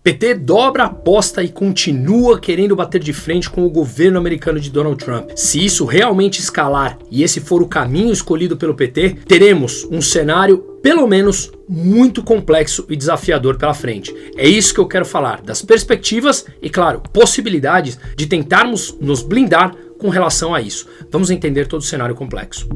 PT dobra a aposta e continua querendo bater de frente com o governo americano de Donald Trump. Se isso realmente escalar e esse for o caminho escolhido pelo PT, teremos um cenário, pelo menos, muito complexo e desafiador pela frente. É isso que eu quero falar, das perspectivas e, claro, possibilidades de tentarmos nos blindar com relação a isso. Vamos entender todo o cenário complexo.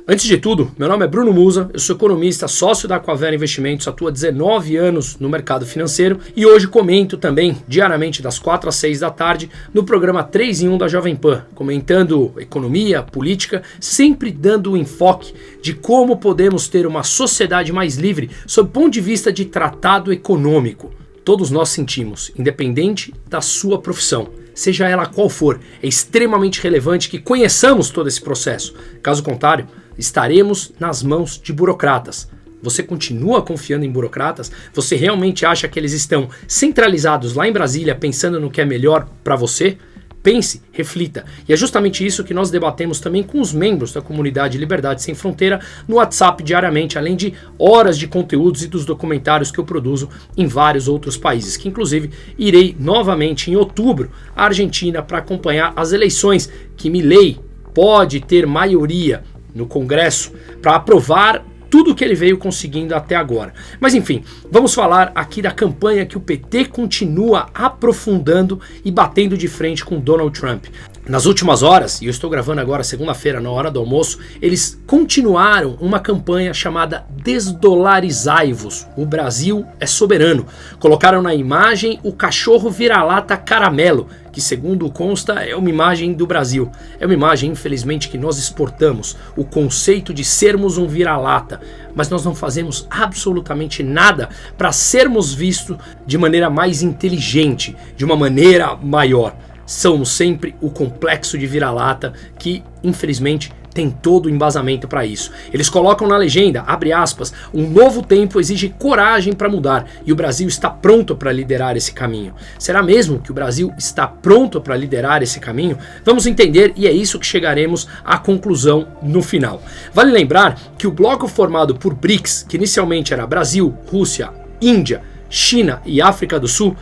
Antes de tudo, meu nome é Bruno Musa, eu sou economista, sócio da Aquavera Investimentos, atuo há 19 anos no mercado financeiro e hoje comento também diariamente das 4 às 6 da tarde no programa 3 em 1 da Jovem Pan, comentando economia, política, sempre dando o enfoque de como podemos ter uma sociedade mais livre sob o ponto de vista de tratado econômico. Todos nós sentimos, independente da sua profissão, seja ela qual for, é extremamente relevante que conheçamos todo esse processo. Caso contrário, estaremos nas mãos de burocratas. Você continua confiando em burocratas? Você realmente acha que eles estão centralizados lá em Brasília pensando no que é melhor para você? Pense, reflita. E é justamente isso que nós debatemos também com os membros da comunidade Liberdade Sem Fronteira no WhatsApp diariamente, além de horas de conteúdos e dos documentários que eu produzo em vários outros países, que inclusive irei novamente em outubro à Argentina para acompanhar as eleições que Milei pode ter maioria no Congresso para aprovar tudo que ele veio conseguindo até agora. Mas enfim, vamos falar aqui da campanha que o PT continua aprofundando e batendo de frente com Donald Trump. Nas últimas horas, e eu estou gravando agora segunda-feira na hora do almoço, eles continuaram uma campanha chamada Desdolarizai-vos, o Brasil é soberano. Colocaram na imagem o cachorro vira-lata caramelo, que segundo consta é uma imagem do Brasil. É uma imagem, infelizmente, que nós exportamos, o conceito de sermos um vira-lata, mas nós não fazemos absolutamente nada para sermos vistos de maneira mais inteligente, de uma maneira maior. Somos sempre o complexo de vira-lata que, infelizmente, tem todo o embasamento para isso. Eles colocam na legenda, abre aspas, um novo tempo exige coragem para mudar e o Brasil está pronto para liderar esse caminho. Será mesmo que o Brasil está pronto para liderar esse caminho? Vamos entender e é isso que chegaremos à conclusão no final. Vale lembrar que o bloco formado por BRICS, que inicialmente era Brasil, Rússia, Índia, China e África do Sul,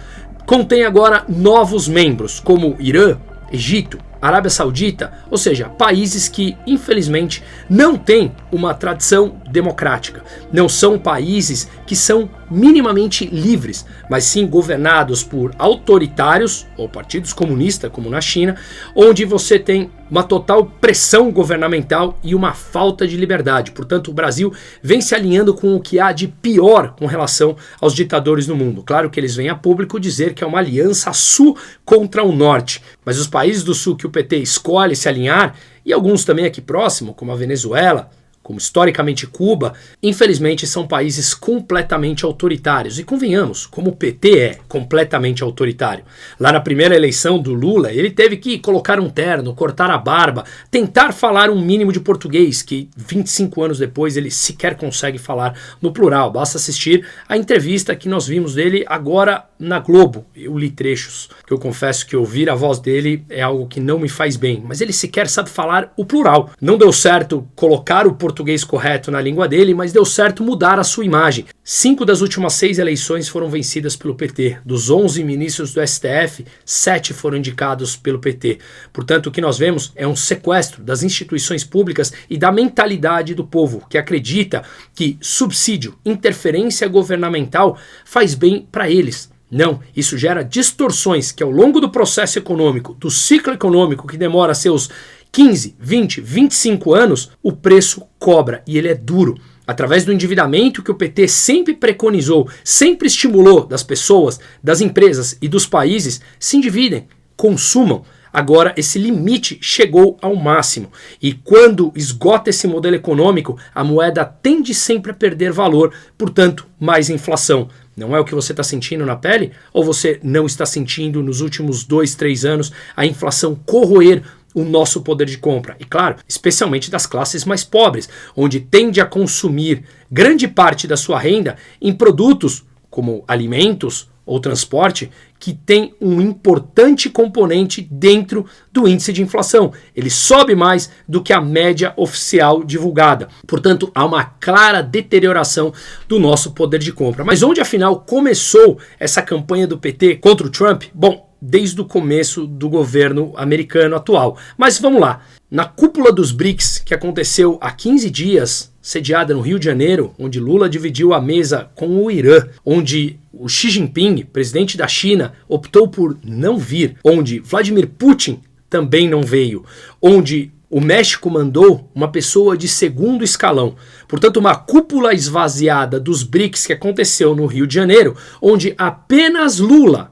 contém agora novos membros como Irã, Egito, Arábia Saudita, ou seja, países que, infelizmente, não têm uma tradição democrática. Não são países que são minimamente livres, mas sim governados por autoritários ou partidos comunistas, como na China, onde você tem uma total pressão governamental e uma falta de liberdade. Portanto, o Brasil vem se alinhando com o que há de pior com relação aos ditadores no mundo. Claro que eles vêm a público dizer que é uma aliança sul contra o norte, mas os países do sul que o PT escolhe se alinhar, e alguns também aqui próximo, como a Venezuela, como historicamente Cuba, infelizmente são países completamente autoritários. E convenhamos, como o PT é completamente autoritário. Lá na primeira eleição do Lula, ele teve que colocar um terno, cortar a barba, tentar falar um mínimo de português, que 25 anos depois ele sequer consegue falar no plural. Basta assistir a entrevista que nós vimos dele agora na Globo. Eu li trechos, que eu confesso que ouvir a voz dele é algo que não me faz bem, mas ele sequer sabe falar o plural. Não deu certo colocar o português correto na língua dele, mas deu certo mudar a sua imagem. 5 das últimas 6 eleições foram vencidas pelo PT. Dos 11 ministros do STF, 7 foram indicados pelo PT. Portanto, o que nós vemos é um sequestro das instituições públicas e da mentalidade do povo, que acredita que subsídio, interferência governamental faz bem para eles. Não, isso gera distorções que ao longo do processo econômico, do ciclo econômico que demora seus 15, 20, 25 anos, o preço cobra e ele é duro. Através do endividamento que o PT sempre preconizou, sempre estimulou das pessoas, das empresas e dos países, se endividem, consumam. Agora esse limite chegou ao máximo e quando esgota esse modelo econômico, a moeda tende sempre a perder valor, portanto, mais inflação. Não é o que você está sentindo na pele? Ou você não está sentindo nos últimos 2, 3 anos a inflação corroer o nosso poder de compra? E claro, especialmente das classes mais pobres, onde tende a consumir grande parte da sua renda em produtos como alimentos ou transporte, que tem um importante componente dentro do índice de inflação. Ele sobe mais do que a média oficial divulgada. Portanto, há uma clara deterioração do nosso poder de compra. Mas onde, afinal, começou essa campanha do PT contra o Trump? Bom, desde o começo do governo americano atual. Mas vamos lá. Na cúpula dos BRICS, que aconteceu há 15 dias, sediada no Rio de Janeiro, onde Lula dividiu a mesa com o Irã, onde o Xi Jinping, presidente da China, optou por não vir, onde Vladimir Putin também não veio, onde o México mandou uma pessoa de segundo escalão. Portanto, uma cúpula esvaziada dos BRICS que aconteceu no Rio de Janeiro, onde apenas Lula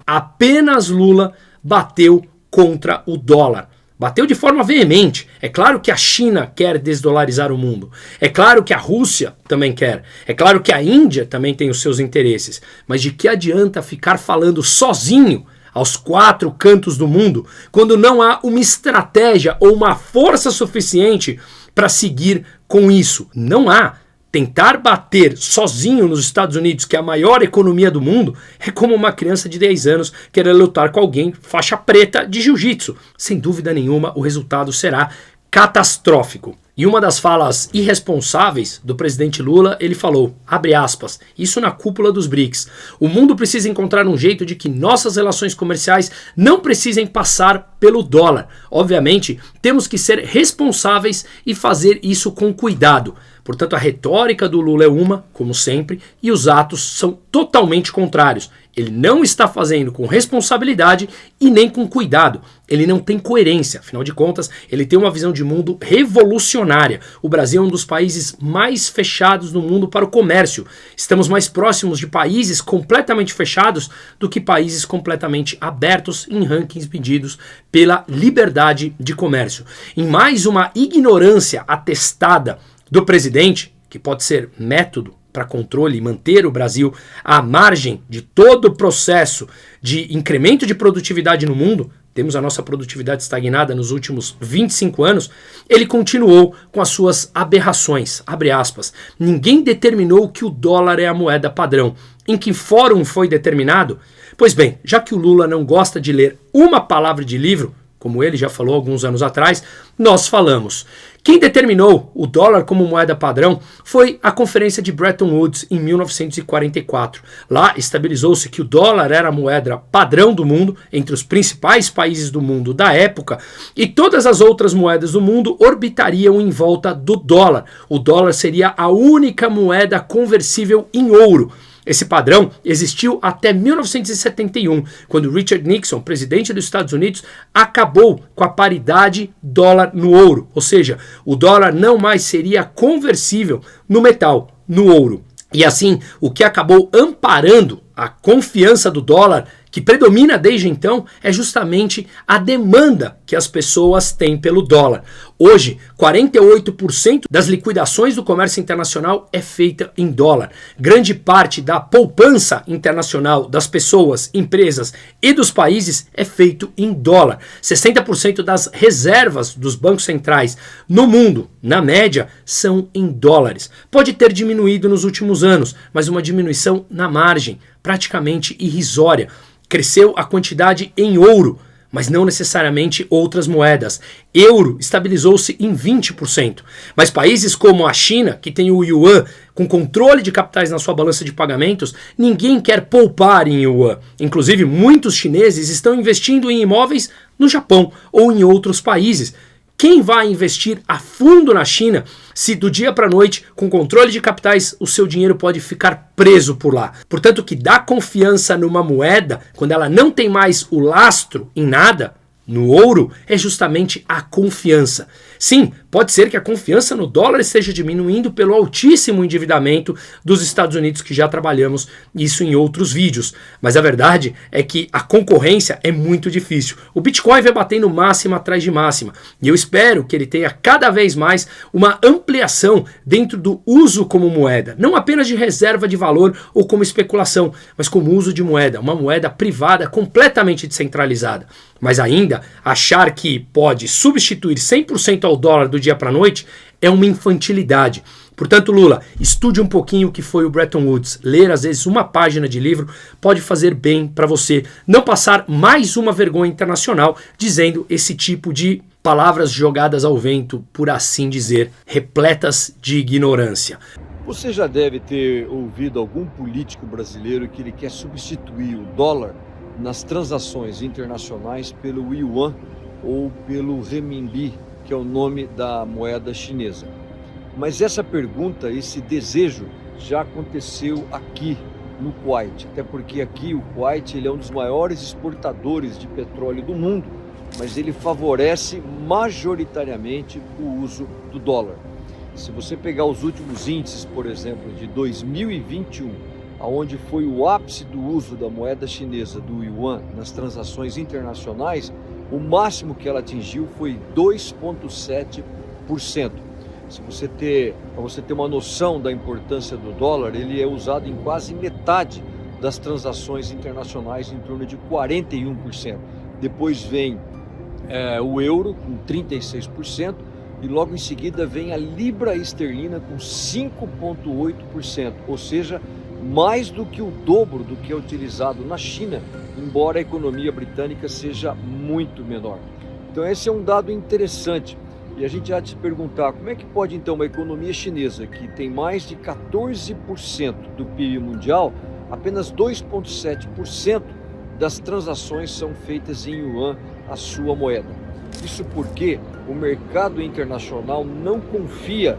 bateu contra o dólar. Bateu de forma veemente. É claro que a China quer desdolarizar o mundo. É claro que a Rússia também quer. É claro que a Índia também tem os seus interesses. Mas de que adianta ficar falando sozinho aos 4 cantos do mundo quando não há uma estratégia ou uma força suficiente para seguir com isso? Não há. Tentar bater sozinho nos Estados Unidos, que é a maior economia do mundo, é como uma criança de 10 anos querer lutar com alguém faixa preta de jiu-jitsu. Sem dúvida nenhuma, o resultado será catastrófico. E uma das falas irresponsáveis do presidente Lula, ele falou, abre aspas, isso na cúpula dos BRICS, o mundo precisa encontrar um jeito de que nossas relações comerciais não precisem passar pelo dólar. Obviamente, temos que ser responsáveis e fazer isso com cuidado. Portanto, a retórica do Lula é uma, como sempre, e os atos são totalmente contrários. Ele não está fazendo com responsabilidade e nem com cuidado. Ele não tem coerência. Afinal de contas, ele tem uma visão de mundo revolucionária. O Brasil é um dos países mais fechados no mundo para o comércio. Estamos mais próximos de países completamente fechados do que países completamente abertos em rankings pedidos pela liberdade de comércio. Em mais uma ignorância atestada do presidente, que pode ser método para controle e manter o Brasil à margem de todo o processo de incremento de produtividade no mundo, temos a nossa produtividade estagnada nos últimos 25 anos, ele continuou com as suas aberrações, abre aspas, ninguém determinou que o dólar é a moeda padrão. Em que fórum foi determinado? Pois bem, já que o Lula não gosta de ler uma palavra de livro, como ele já falou alguns anos atrás, nós falamos. Quem determinou o dólar como moeda padrão foi a Conferência de Bretton Woods em 1944. Lá estabilizou-se que o dólar era a moeda padrão do mundo entre os principais países do mundo da época e todas as outras moedas do mundo orbitariam em volta do dólar. O dólar seria a única moeda conversível em ouro. Esse padrão existiu até 1971, quando Richard Nixon, presidente dos Estados Unidos, acabou com a paridade dólar no ouro. Ou seja, o dólar não mais seria conversível no metal, no ouro. E assim, o que acabou amparando a confiança do dólar, que predomina desde então, é justamente a demanda que as pessoas têm pelo dólar. Hoje, 48% das liquidações do comércio internacional é feita em dólar. Grande parte da poupança internacional das pessoas, empresas e dos países é feito em dólar. 60% das reservas dos bancos centrais no mundo, na média, são em dólares. Pode ter diminuído nos últimos anos, mas uma diminuição na margem, praticamente irrisória. Cresceu a quantidade em ouro, mas não necessariamente outras moedas. Euro estabilizou-se em 20%. Mas países como a China, que tem o yuan com controle de capitais na sua balança de pagamentos, ninguém quer poupar em yuan. Inclusive, muitos chineses estão investindo em imóveis no Japão ou em outros países. Quem vai investir a fundo na China se do dia para a noite, com controle de capitais, o seu dinheiro pode ficar preso por lá? Portanto, o que dá confiança numa moeda, quando ela não tem mais o lastro em nada, no ouro, é justamente a confiança. Sim, pode ser que a confiança no dólar esteja diminuindo pelo altíssimo endividamento dos Estados Unidos, que já trabalhamos isso em outros vídeos. Mas a verdade é que a concorrência é muito difícil. O Bitcoin vai batendo máxima atrás de máxima. E eu espero que ele tenha cada vez mais uma ampliação dentro do uso como moeda. Não apenas de reserva de valor ou como especulação, mas como uso de moeda. Uma moeda privada completamente descentralizada. Mas ainda, achar que pode substituir 100% ao dólar do do dia para a noite é uma infantilidade. Portanto, Lula, estude um pouquinho o que foi o Bretton Woods. Ler, às vezes, uma página de livro pode fazer bem para você não passar mais uma vergonha internacional dizendo esse tipo de palavras jogadas ao vento, por assim dizer, repletas de ignorância. Você já deve ter ouvido algum político brasileiro que ele quer substituir o dólar nas transações internacionais pelo yuan ou pelo renminbi, que é o nome da moeda chinesa. Mas essa pergunta, esse desejo já aconteceu aqui no Kuwait, até porque aqui o Kuwait ele é um dos maiores exportadores de petróleo do mundo, mas ele favorece majoritariamente o uso do dólar. Se você pegar os últimos índices, por exemplo, de 2021, onde foi o ápice do uso da moeda chinesa, do yuan, nas transações internacionais, o máximo que ela atingiu foi 2,7%. Para você ter uma noção da importância do dólar, ele é usado em quase metade das transações internacionais, em torno de 41%. Depois vem o euro com 36%, e logo em seguida vem a libra esterlina com 5,8%, ou seja, mais do que o dobro do que é utilizado na China, embora a economia britânica seja muito menor. Então esse é um dado interessante. E a gente já te perguntar, como é que pode então uma economia chinesa que tem mais de 14% do PIB mundial, apenas 2,7% das transações são feitas em yuan, a sua moeda? Isso porque o mercado internacional não confia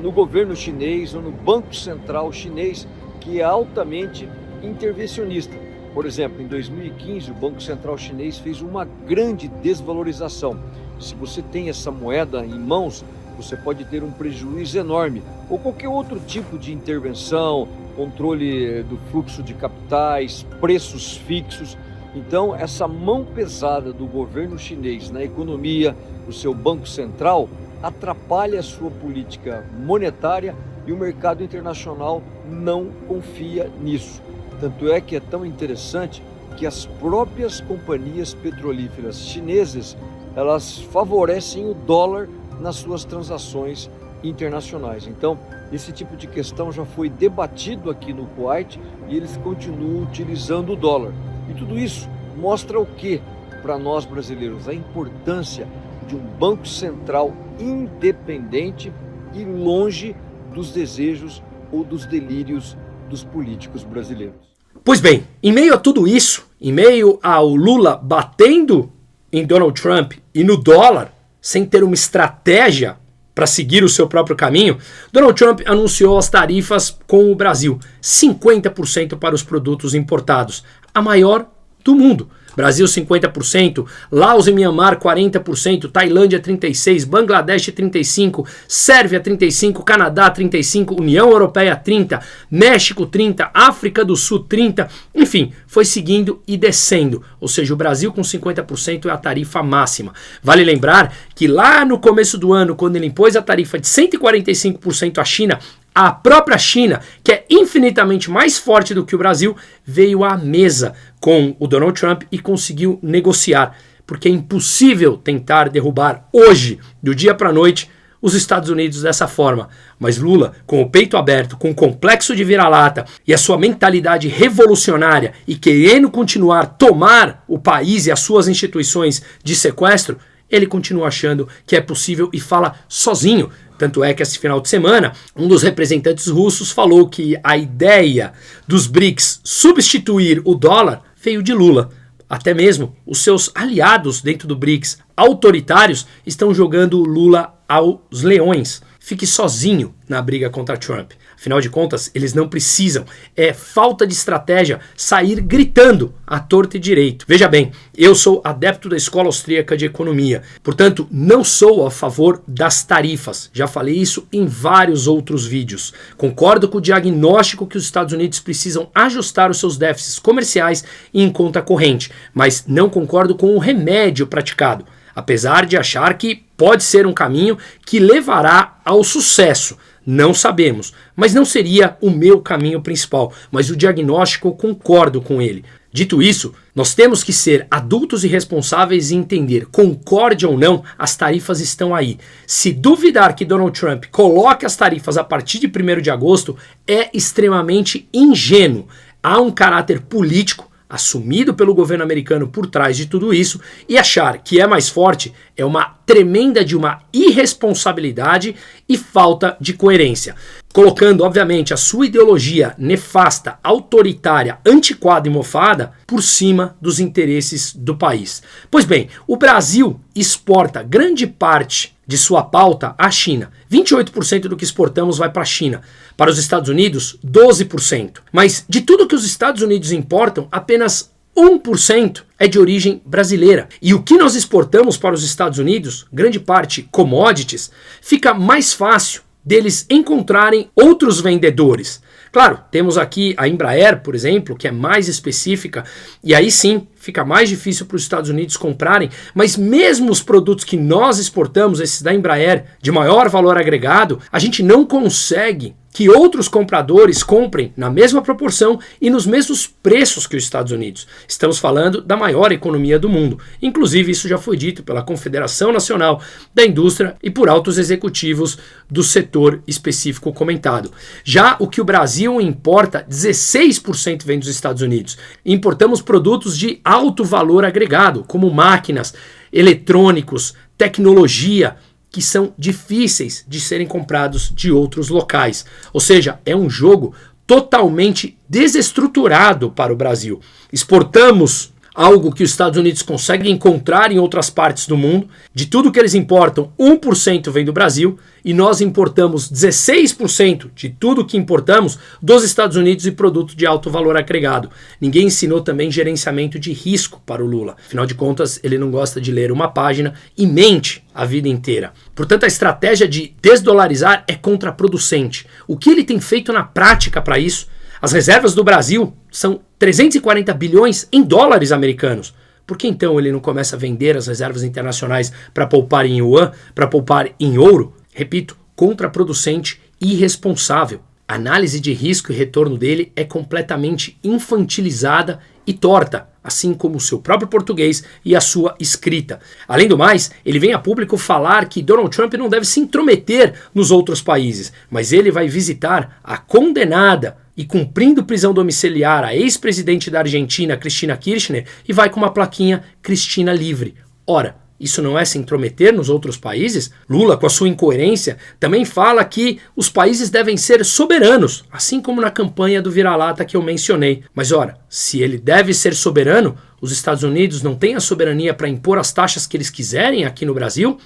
no governo chinês ou no Banco Central chinês, que é altamente intervencionista. Por exemplo, em 2015, o Banco Central chinês fez uma grande desvalorização. Se você tem essa moeda em mãos, você pode ter um prejuízo enorme, ou qualquer outro tipo de intervenção, controle do fluxo de capitais, preços fixos. Então, essa mão pesada do governo chinês na economia, o seu Banco Central, atrapalha a sua política monetária e o mercado internacional não confia nisso. Tanto é que é tão interessante que as próprias companhias petrolíferas chinesas, elas favorecem o dólar nas suas transações internacionais. Então, esse tipo de questão já foi debatido aqui no Kuwait e eles continuam utilizando o dólar. E tudo isso mostra o que para nós brasileiros? A importância de um banco central independente e longe dos desejos ou dos delírios dos políticos brasileiros. Pois bem, em meio a tudo isso, em meio ao Lula batendo em Donald Trump e no dólar, sem ter uma estratégia para seguir o seu próprio caminho, Donald Trump anunciou as tarifas com o Brasil, 50% para os produtos importados, a maior do mundo. Brasil 50%, Laos e Myanmar 40%, Tailândia 36%, Bangladesh 35%, Sérvia 35%, Canadá 35%, União Europeia 30%, México 30%, África do Sul 30%, enfim, foi seguindo e descendo, ou seja, o Brasil com 50% é a tarifa máxima. Vale lembrar que lá no começo do ano, quando ele impôs a tarifa de 145% à China, a própria China, que é infinitamente mais forte do que o Brasil, veio à mesa com o Donald Trump e conseguiu negociar, porque é impossível tentar derrubar hoje, do dia para a noite, os Estados Unidos dessa forma. Mas Lula, com o peito aberto, com o complexo de vira-lata e a sua mentalidade revolucionária e querendo continuar a tomar o país e as suas instituições de sequestro, ele continua achando que é possível e fala sozinho. Tanto é que esse final de semana, um dos representantes russos falou que a ideia dos BRICS substituir o dólar veio de Lula. Até mesmo os seus aliados dentro do BRICS autoritários estão jogando Lula aos leões. Fique sozinho na briga contra Trump. Afinal de contas, eles não precisam. É falta de estratégia sair gritando à torta e direito. Veja bem, eu sou adepto da Escola Austríaca de Economia. Portanto, não sou a favor das tarifas. Já falei isso em vários outros vídeos. Concordo com o diagnóstico que os Estados Unidos precisam ajustar os seus déficits comerciais e em conta corrente. Mas não concordo com o remédio praticado. Apesar de achar que pode ser um caminho que levará ao sucesso. Não sabemos, mas não seria o meu caminho principal. Mas o diagnóstico eu concordo com ele. Dito isso, nós temos que ser adultos e responsáveis e entender, concorde ou não, as tarifas estão aí. Se duvidar que Donald Trump coloque as tarifas a partir de 1º de agosto, é extremamente ingênuo. Há um caráter político assumido pelo governo americano por trás de tudo isso, e achar que é mais forte é uma tremenda de uma irresponsabilidade e falta de coerência. Colocando, obviamente, a sua ideologia nefasta, autoritária, antiquada e mofada por cima dos interesses do país. Pois bem, o Brasil exporta grande parte de sua pauta à China. 28% do que exportamos vai para a China. Para os Estados Unidos, 12%. Mas de tudo que os Estados Unidos importam, apenas 1% é de origem brasileira. E o que nós exportamos para os Estados Unidos, grande parte commodities, fica mais fácil deles encontrarem outros vendedores. Claro, temos aqui a Embraer, por exemplo, que é mais específica, e aí sim fica mais difícil para os Estados Unidos comprarem, mas mesmo os produtos que nós exportamos, esses da Embraer, de maior valor agregado, a gente não consegue que outros compradores comprem na mesma proporção e nos mesmos preços que os Estados Unidos. Estamos falando da maior economia do mundo. Inclusive, isso já foi dito pela Confederação Nacional da Indústria e por altos executivos do setor específico comentado. Já o que o Brasil importa, 16% vem dos Estados Unidos. Importamos produtos de alto valor agregado, como máquinas, eletrônicos, tecnologia, que são difíceis de serem comprados de outros locais. Ou seja, é um jogo totalmente desestruturado para o Brasil. Exportamos algo que os Estados Unidos conseguem encontrar em outras partes do mundo. De tudo que eles importam, 1% vem do Brasil e nós importamos 16% de tudo que importamos dos Estados Unidos e produto de alto valor agregado. Ninguém ensinou também gerenciamento de risco para o Lula. Afinal de contas, ele não gosta de ler uma página e mente a vida inteira. Portanto, a estratégia de desdolarizar é contraproducente. O que ele tem feito na prática para isso? As reservas do Brasil são 340 bilhões em dólares americanos. Por que então ele não começa a vender as reservas internacionais para poupar em yuan, para poupar em ouro? Repito, contraproducente e irresponsável. A análise de risco e retorno dele é completamente infantilizada e torta, assim como o seu próprio português e a sua escrita. Além do mais, ele vem a público falar que Donald Trump não deve se intrometer nos outros países, mas ele vai visitar a condenada e cumprindo prisão domiciliar a ex-presidente da Argentina, Cristina Kirchner, e vai com uma plaquinha Cristina livre. Ora, isso não é se intrometer nos outros países? Lula, com a sua incoerência, também fala que os países devem ser soberanos, assim como na campanha do vira-lata que eu mencionei. Mas ora, se ele deve ser soberano, os Estados Unidos não têm a soberania para impor as taxas que eles quiserem aqui no Brasil?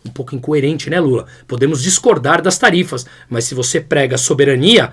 Um pouco incoerente, né, Lula? Podemos discordar das tarifas, mas se você prega soberania,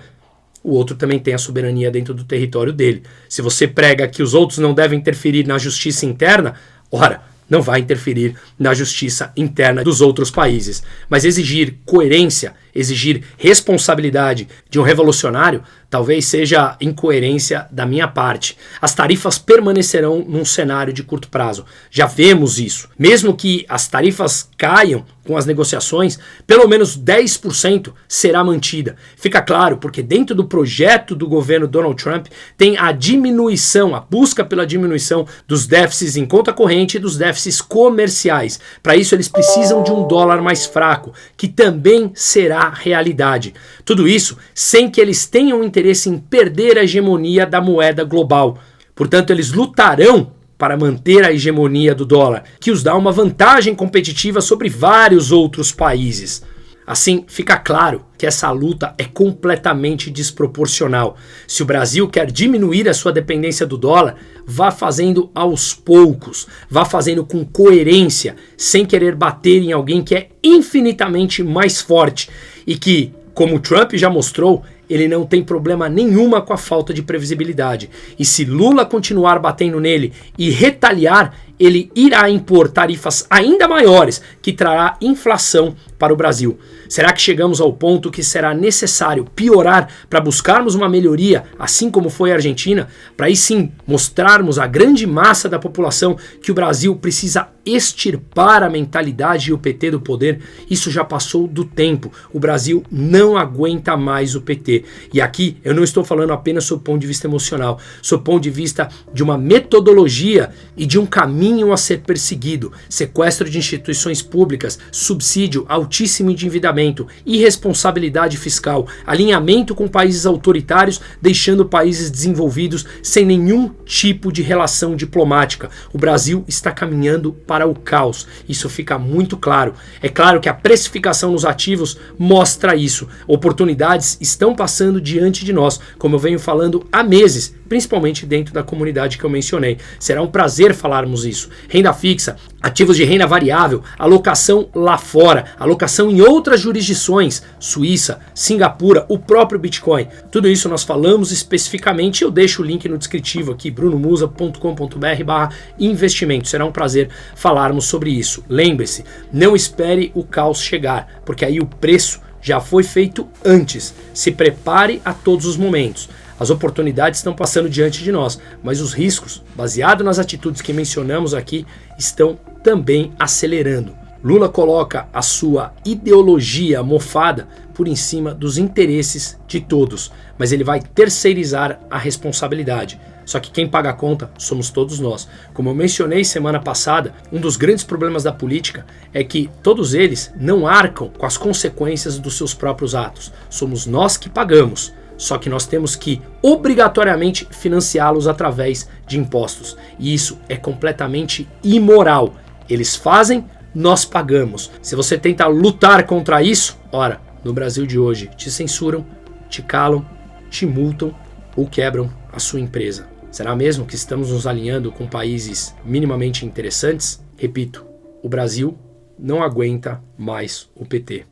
o outro também tem a soberania dentro do território dele. Se você prega que os outros não devem interferir na justiça interna, ora, não vai interferir na justiça interna dos outros países. Mas exigir coerência, exigir responsabilidade de um revolucionário, talvez seja incoerência da minha parte. As tarifas permanecerão num cenário de curto prazo. Já vemos isso. Mesmo que as tarifas caiam com as negociações, pelo menos 10% será mantida. Fica claro, porque dentro do projeto do governo Donald Trump tem a diminuição, a busca pela diminuição dos déficits em conta corrente e dos déficits comerciais. Para isso eles precisam de um dólar mais fraco, que também será realidade. Tudo isso sem que eles tenham interesse em perder a hegemonia da moeda global. Portanto, eles lutarão para manter a hegemonia do dólar, que os dá uma vantagem competitiva sobre vários outros países. Assim, fica claro que essa luta é completamente desproporcional. Se o Brasil quer diminuir a sua dependência do dólar, vá fazendo aos poucos, vá fazendo com coerência, sem querer bater em alguém que é infinitamente mais forte e que, como o Trump já mostrou, ele não tem problema nenhuma com a falta de previsibilidade. E se Lula continuar batendo nele e retaliar, ele irá impor tarifas ainda maiores, que trará inflação para o Brasil. Será que chegamos ao ponto que será necessário piorar para buscarmos uma melhoria, assim como foi a Argentina, para aí sim mostrarmos à grande massa da população que o Brasil precisa extirpar a mentalidade e o PT do poder? Isso já passou do tempo. O Brasil não aguenta mais o PT. E aqui eu não estou falando apenas sob o ponto de vista emocional, sob o ponto de vista de uma metodologia e de um caminho a ser perseguido. Sequestro de instituições públicas, subsídio, altíssimo endividamento, irresponsabilidade fiscal, alinhamento com países autoritários, deixando países desenvolvidos sem nenhum tipo de relação diplomática. O Brasil está caminhando para o caos. Isso fica muito claro. É claro que a precificação nos ativos mostra isso. Oportunidades estão passando diante de nós, como eu venho falando há meses, principalmente dentro da comunidade que eu mencionei. Será um prazer falarmos isso. Renda fixa, ativos de renda variável, alocação lá fora, alocação em outras jurisdições, Suíça, Singapura, o próprio Bitcoin. Tudo isso nós falamos especificamente. Eu deixo o link no descritivo aqui, brunomusa.com.br/investimento. Será um prazer falarmos sobre isso. Lembre-se, não espere o caos chegar, porque aí o preço já foi feito antes. Se prepare a todos os momentos. As oportunidades estão passando diante de nós, mas os riscos, baseado nas atitudes que mencionamos aqui, estão também acelerando. Lula coloca a sua ideologia mofada por em cima dos interesses de todos, mas ele vai terceirizar a responsabilidade. Só que quem paga a conta somos todos nós. Como eu mencionei semana passada, um dos grandes problemas da política é que todos eles não arcam com as consequências dos seus próprios atos. Somos nós que pagamos. Só que nós temos que obrigatoriamente financiá-los através de impostos. E isso é completamente imoral. Eles fazem, nós pagamos. Se você tenta lutar contra isso, ora, no Brasil de hoje, te censuram, te calam, te multam ou quebram a sua empresa. Será mesmo que estamos nos alinhando com países minimamente interessantes? Repito, o Brasil não aguenta mais o PT.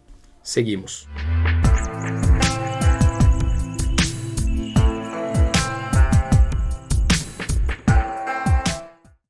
Seguimos.